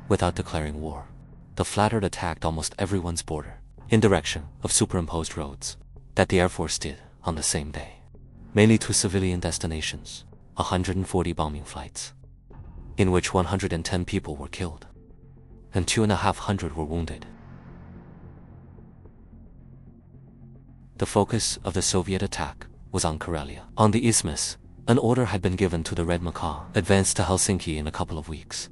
without declaring war. The flattered attacked almost everyone's border, in direction of superimposed roads, that the Air Force did on the same day. Mainly to civilian destinations, 140 bombing flights, in which 110 people were killed, and 2,500 were wounded. The focus of the Soviet attack was on Karelia. On the Isthmus, an order had been given to the Red Macaw, advance to Helsinki in a couple of weeks.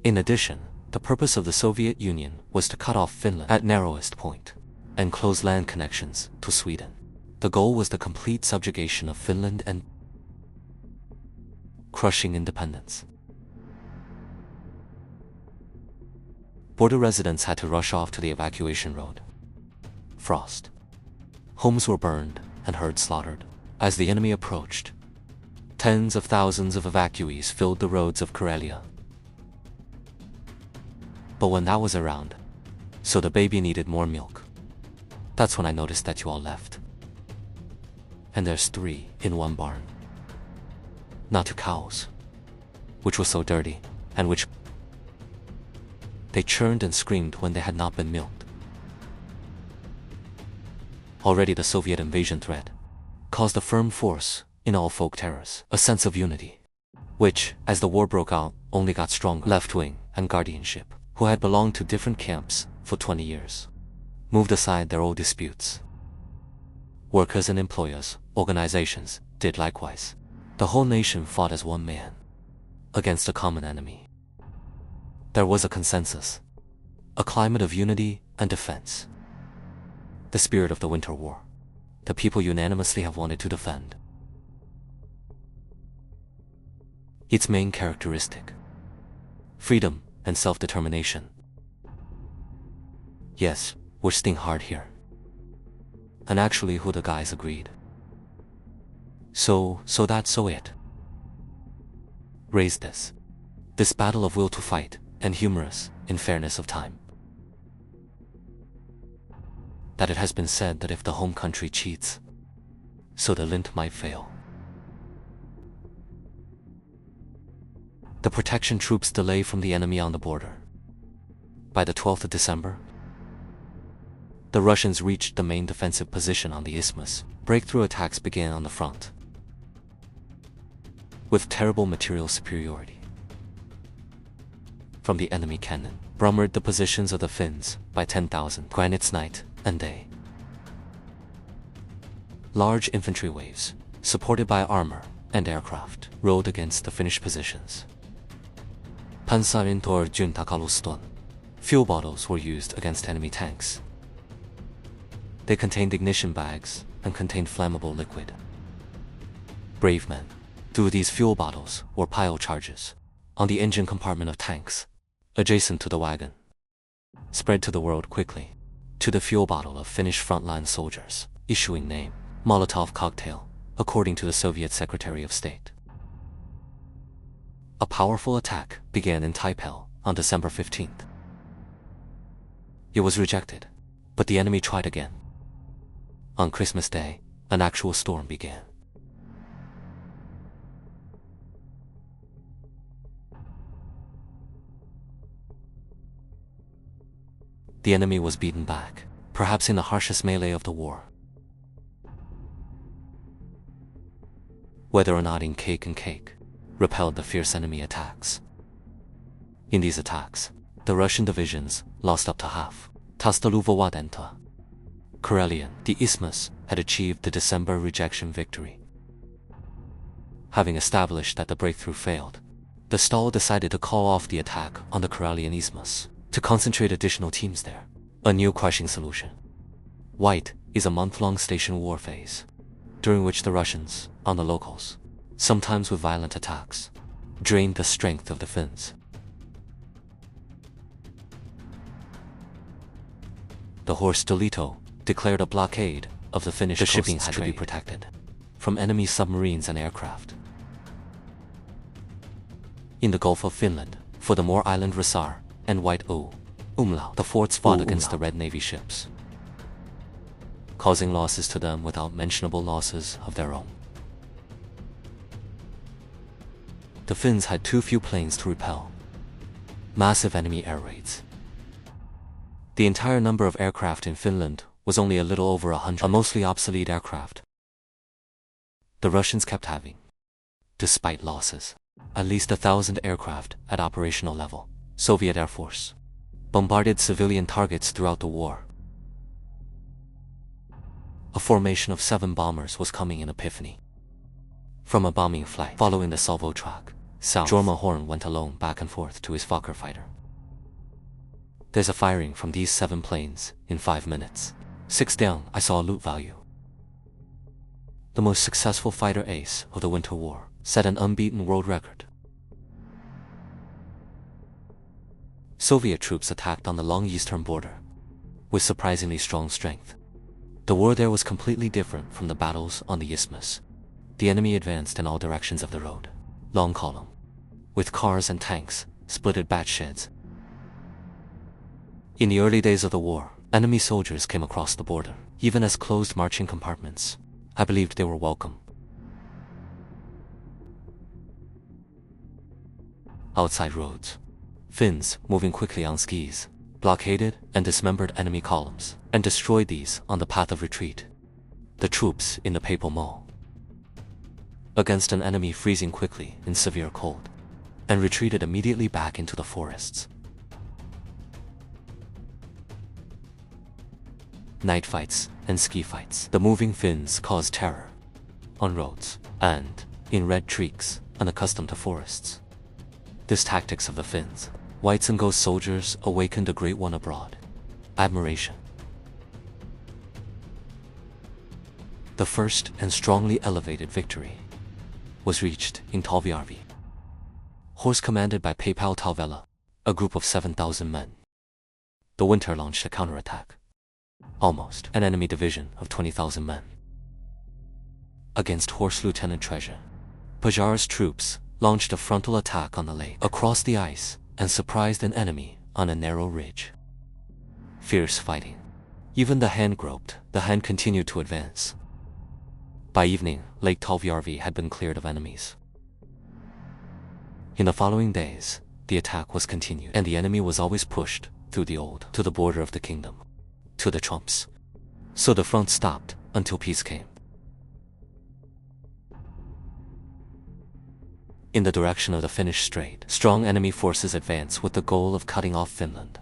In addition, the purpose of the Soviet Union was to cut off Finland at narrowest point and close land connections to Sweden. The goal was the complete subjugation of Finland and crushing independence. Border residents had to rush off to the evacuation road. Frost. Homes were burned and herds slaughtered. As the enemy approached, tens of thousands of evacuees filled the roads of Karelia. But when that was around, so the baby needed more milk, that's when I noticed that you all left. And there's 3 in one barn. Not 2 cows, which was so dirty, and which they churned and screamed when they had not been milked. Already the Soviet invasion threat caused a firm force in all folk terrors, a sense of unity, which, as the war broke out, only got stronger. Left-wing and guardianship, who had belonged to different camps for 20 years, moved aside their old disputes. Workers and employers, organizations, did likewise. The whole nation fought as one man, against a common enemy. There was a consensus, a climate of unity and defense. The spirit of the Winter War, the people unanimously have wanted to defend. Its main characteristic: freedom and self-determination. Yes, we're sting hard here. And actually who the guys agreed. So it raised this battle of will to fight, and humorous in fairness of time. That it has been said that if the home country cheats, so the lint might fail. The protection troops delay from the enemy on the border. By the 12th of December, the Russians reached the main defensive position on the Isthmus. Breakthrough attacks began on the front, with terrible material superiority from the enemy cannon, brummered the positions of the Finns by 10,000 granits night and day. Large infantry waves, supported by armor and aircraft, rode against the Finnish positions. Pansarintor Juntakaluston. Fuel bottles were used against enemy tanks. They contained ignition bags and contained flammable liquid. Brave men, through these fuel bottles were pile charges on the engine compartment of tanks, adjacent to the wagon, spread to the world quickly, to the fuel bottle of Finnish frontline soldiers, issuing name Molotov cocktail, according to the Soviet Secretary of State. A powerful attack began in Taipei on December 15th. It was rejected, but the enemy tried again. On Christmas Day, an actual storm began. The enemy was beaten back, perhaps in the harshest melee of the war. Whether or not in cake and cake, repelled the fierce enemy attacks. In these attacks, the Russian divisions lost up to half. Tastaluvowadenta. Karelian, the Isthmus, had achieved the December rejection victory. Having established that the breakthrough failed, the Stal decided to call off the attack on the Karelian Isthmus, to concentrate additional teams there. A new crushing solution. White is a month-long station war phase, during which the Russians, on the locals, sometimes with violent attacks, drained the strength of the Finns. The neuvostoliiton declared a blockade of the Finnish coast. The shipping had to be protected from enemy submarines and aircraft. In the Gulf of Finland, for the Moor Island Resar and White Umlaut, the forts fought against the Red Navy ships, causing losses to them without mentionable losses of their own. The Finns had too few planes to repel, Massive enemy air raids. The entire number of aircraft in Finland was only a little over 100, a mostly obsolete aircraft. The Russians kept having, despite losses, at least 1,000 aircraft at operational level. Soviet Air Force bombarded civilian targets throughout the war. A formation of 7 bombers was coming in Epiphany. From a bombing flight following the salvo track south, Jorma Horn went alone back and forth to his Fokker fighter. There's a firing from these 7 planes in 5 minutes. 6 down, I saw a loot value. The most successful fighter ace of the Winter War set an unbeaten world record. Soviet troops attacked on the long eastern border with surprisingly strong strength. The war there was completely different from the battles on the Isthmus. The enemy advanced in all directions of the road, long column, with cars and tanks, splitted batch sheds. In the early days of the war, enemy soldiers came across the border, even as closed marching compartments. I believed they were welcome. Outside roads, Finns, moving quickly on skis, blockaded and dismembered enemy columns, and destroyed these on the path of retreat. The troops in the Papal Mall, against an enemy freezing quickly in severe cold, and retreated immediately back into the forests. Night fights and ski fights. The moving Finns caused terror on roads and in red treeks, unaccustomed to forests. This tactics of the Finns, whites and ghost soldiers, awakened a great one abroad: admiration. The first and strongly elevated victory was reached in Talviarvi. Horse commanded by Papal Talvela, a group of 7,000 men. The winter launched a counterattack. Almost an enemy division of 20,000 men. Against Horse Lieutenant Treasure, Pajar's troops launched a frontal attack on the lake, across the ice, and surprised an enemy on a narrow ridge. Fierce fighting. Even the hand groped, the hand continued to advance. By evening, Lake Talviarvi had been cleared of enemies. In the following days, the attack was continued, and the enemy was always pushed through the old to the border of the kingdom, to the Trumps. So the front stopped until peace came. In the direction of the Finnish Strait, strong enemy forces advance with the goal of cutting off Finland.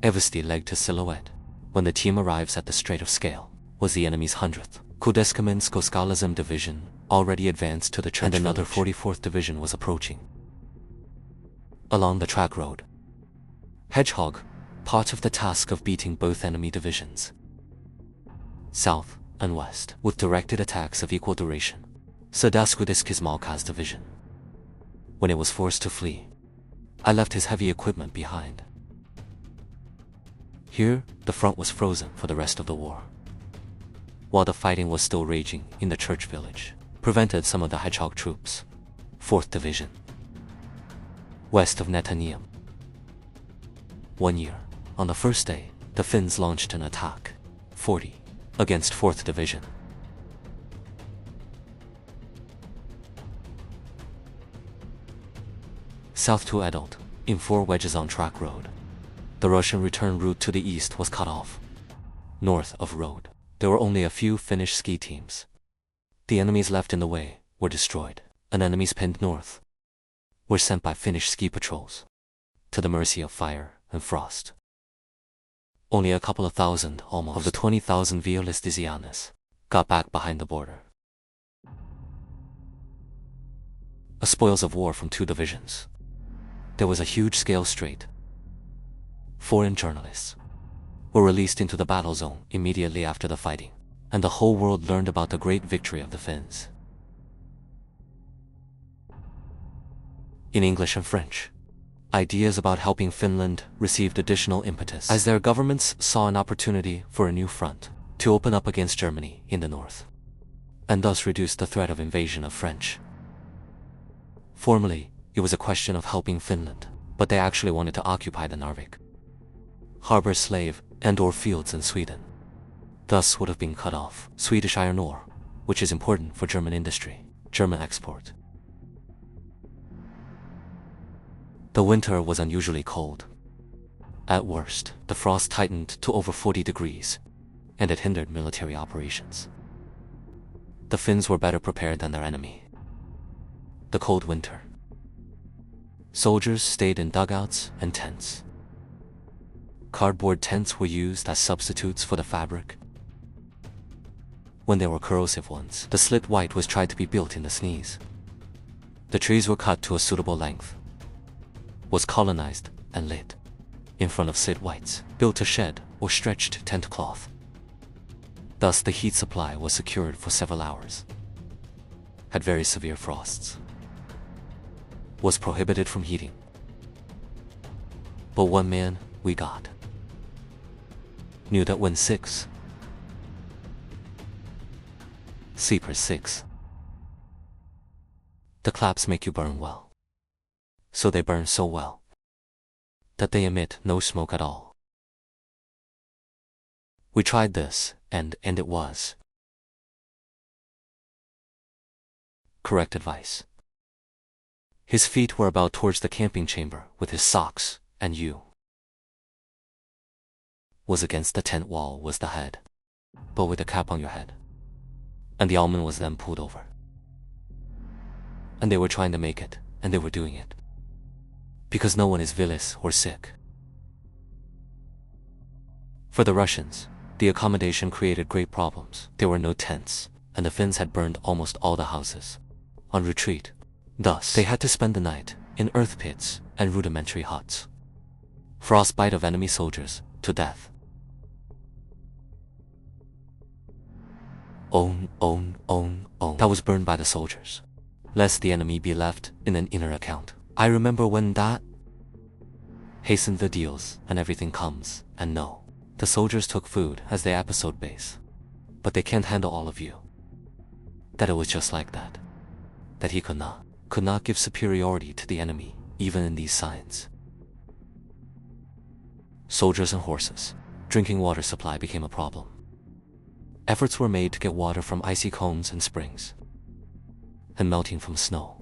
Evesti leg to silhouette, when the team arrives at the Strait of Scale, was the enemy's 100th. Kudeskamensko-Skalazem division, already advanced to the church, and another 44th division was approaching. Along the track road, Hedgehog, part of the task of beating both enemy divisions, south and west, with directed attacks of equal duration. Sadaskudiskis division. When it was forced to flee, I left his heavy equipment behind. Here, the front was frozen for the rest of the war. While the fighting was still raging in the church village, prevented some of the Hedgehog troops. 4th Division, west of Netanyahu. 1 year. On the first day, the Finns launched an attack, 40, against 4th Division. South to Adult, in 4 wedges on track road. The Russian return route to the east was cut off. North of road, there were only a few Finnish ski teams. The enemies left in the way were destroyed, and enemies pinned north were sent by Finnish ski patrols to the mercy of fire and frost. Only a couple of thousand, almost, of the 20,000 Violistisianes got back behind the border. A spoils of war from 2 divisions. There was a huge-scale strait. Foreign journalists were released into the battle zone immediately after the fighting, and the whole world learned about the great victory of the Finns. In English and French, ideas about helping Finland received additional impetus as their governments saw an opportunity for a new front to open up against Germany in the north, and thus reduce the threat of invasion of French. Formally, it was a question of helping Finland, but they actually wanted to occupy the Narvik harbor, slave and/or fields in Sweden. Thus would have been cut off Swedish iron ore, which is important for German industry, German export. The winter was unusually cold. At worst, the frost tightened to over 40 degrees, and it hindered military operations. The Finns were better prepared than their enemy. The cold winter. Soldiers stayed in dugouts and tents. Cardboard tents were used as substitutes for the fabric. When there were corrosive ones, the slit white was tried to be built in the sneeze. The trees were cut to a suitable length, was colonized and lit in front of slit whites, built a shed or stretched tent cloth. Thus the heat supply was secured for several hours. Had very severe frosts. Was prohibited from heating. But one man we got knew that when 6 sleepers 6, the claps make you burn well. So they burn so well that they emit no smoke at all. We tried this, and it was correct advice. His feet were about towards the camping chamber with his socks, and you was against the tent wall was the head, but with a cap on your head. And the almond was then pulled over. And they were trying to make it, and they were doing it. Because no one is villous or sick. For the Russians, the accommodation created great problems. There were no tents, and the Finns had burned almost all the houses on retreat. Thus, they had to spend the night in earth pits and rudimentary huts. Frostbite of enemy soldiers to death. That was burned by the soldiers, lest the enemy be left in an inner account. I remember when that hastened the deals and everything comes, and no. The soldiers took food as their episode base, but they can't handle all of you. That it was just like that. That he could not give superiority to the enemy, even in these signs. Soldiers and horses. Drinking water supply became a problem. Efforts were made to get water from icy cones and springs, and melting from snow.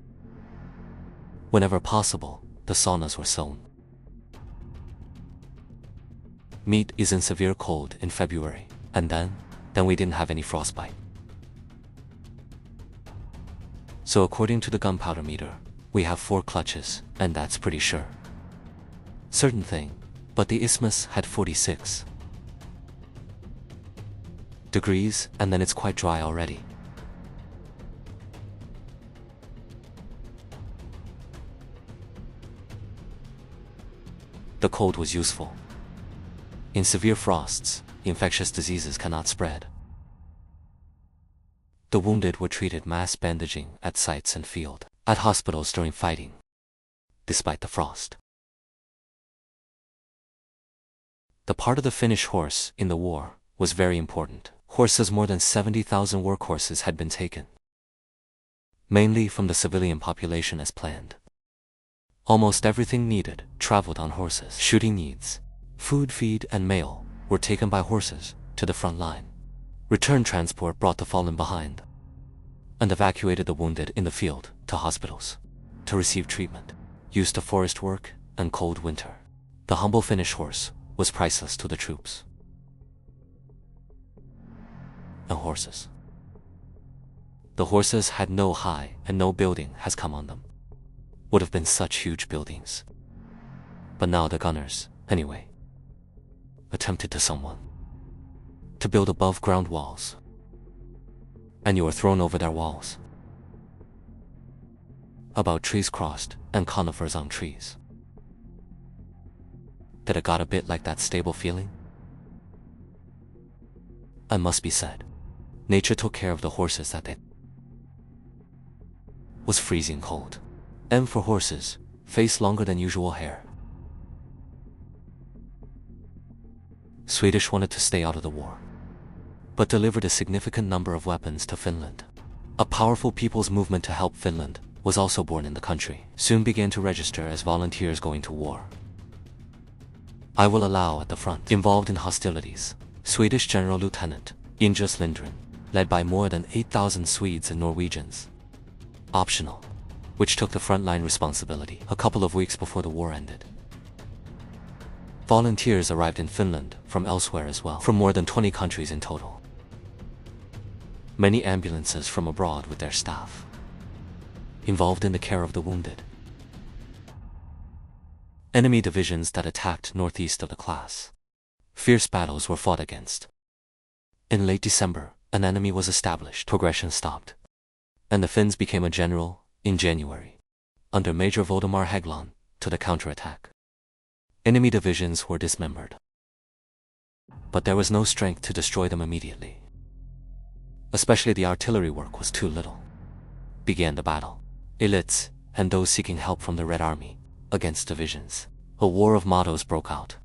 Whenever possible, the saunas were sown. Meat is in severe cold in February, and then we didn't have any frostbite. So according to the gunpowder meter, we have 4 clutches, and that's pretty sure. Certain thing, but the isthmus had 46 degrees, and then it's quite dry already. The cold was useful. In severe frosts, infectious diseases cannot spread. The wounded were treated mass bandaging at sites and field, at hospitals during fighting, despite the frost. The part of the Finnish horse in the war was very important. Horses, more than 70,000 workhorses had been taken, mainly from the civilian population as planned. Almost everything needed traveled on horses. Shooting needs, food, feed, and mail were taken by horses to the front line. Return transport brought the fallen behind, and evacuated the wounded in the field to hospitals to receive treatment. Used to forest work and cold winter, the humble Finnish horse was priceless to the troops. And horses. The horses had no high, and no building has come on them. Would have been such huge buildings. But now the gunners, anyway, attempted to build above ground walls. And you were thrown over their walls. About trees crossed and conifers on trees. That it got a bit like that stable feeling? It must be said, nature took care of the horses that day. Was freezing cold. And for horses, face longer than usual hair. Swedish wanted to stay out of the war, but delivered a significant number of weapons to Finland. A powerful people's movement to help Finland was also born in the country. Soon began to register as volunteers going to war. I will allow at the front, involved in hostilities, Swedish General Lieutenant Inges Lindgren, led by more than 8,000 Swedes and Norwegians. Optional. which took the frontline responsibility a couple of weeks before the war ended. Volunteers arrived in Finland from elsewhere as well, from more than 20 countries in total. Many ambulances from abroad with their staff, involved in the care of the wounded. Enemy divisions that attacked northeast of the class. Fierce battles were fought against. In late December, an enemy was established, progression stopped, and the Finns became a general in January, under Major Valdemar Hägglund, to the counterattack. Enemy divisions were dismembered, but there was no strength to destroy them immediately. Especially the artillery work was too little. Began the battle. Elites, and those seeking help from the Red Army, against divisions. A war of mottos broke out.